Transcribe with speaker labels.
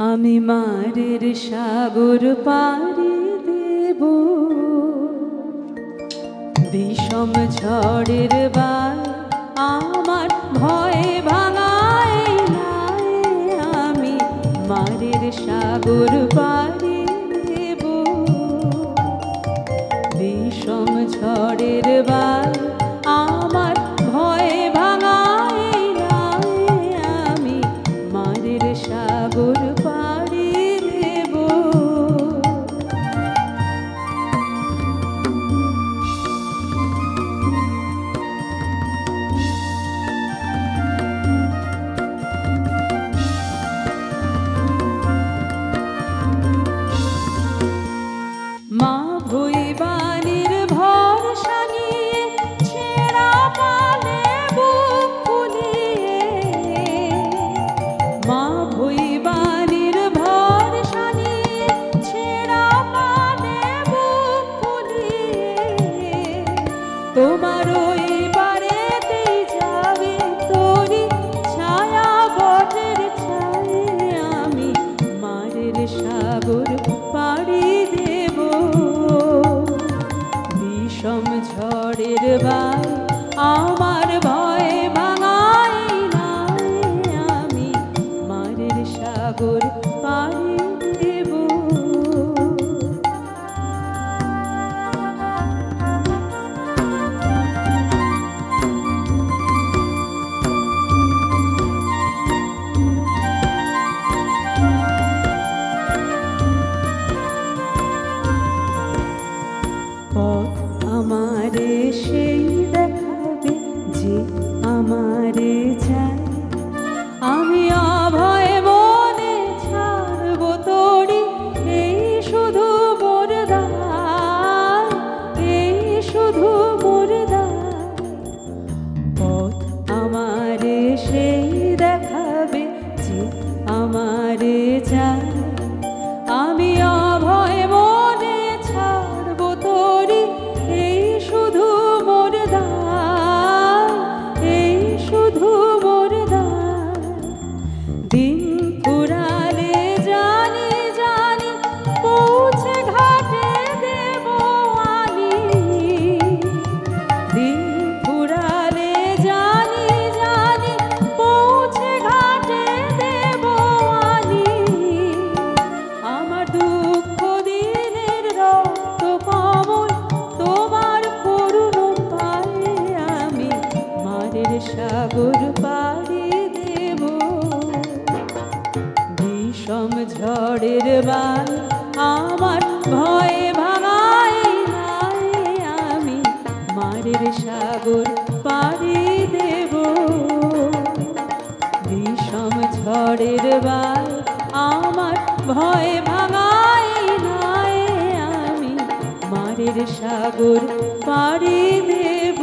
Speaker 1: আমি মারের সাগর পাড়ি দেব, বিষম ঝড়ের বার আমার ভয়ে ভাঙায় নাই। আমি মারের সাগর পাড়ি দেব, বিষম ঝড়ের বার আমার ভয়ে ভাঙায় নাই। আমি মারের সাগর পাড়ি দেব। মা ভুইবানির ভরসা নিয়ে ছেঁড়া পালে বুক ফুলিয়ে, মা ভুইবানির ভরসা নিয়ে ছেঁড়া পালে বুক ফুলিয়ে, তোমার ওই বাড়িতেই যাবে তোরি ছায়া বটের ছায়ে। আমি মারের সাগর পাড়ি দেব, বিষম ঝড়ের বার আমার ভয়ে ভাঙায় নাই। আমি মারের সাগর পাড়ি দেব। পথ আমারে সেই দেখাবে যে আমারে চায়। আমি অভয় মনে ছাড়ব তোরি, এই শুধু মোর দায়, এই শুধু মোর দায়। পথ আমারে সেই দেখাবে যে আমারে চায়। আমি অভয় মনে ছাড়ব তোরি, এই শুধু মোর দায়, এই শুধু মোর দায়। দিন ফুরালে জানি জানি পৌঁছে ঘাটে দেব আনি। দিন ফুরালে জানি জানি পৌঁছে ঘাটে দেব আনি। আমার দুঃখ দিনের রক্ত কমল তোমার করুণ পায়ে। আমি মারের সাগর পাড়ি দেব, বিষম ঝড়ের বার আমার ভয়ে ভাঙায় নাই। আমি মারের সাগর পাড়ি দেব, বিষম ঝড়ের বার আমার ভয়ে ভাঙায় নাই। আমি মারের সাগর পাড়ি দেব।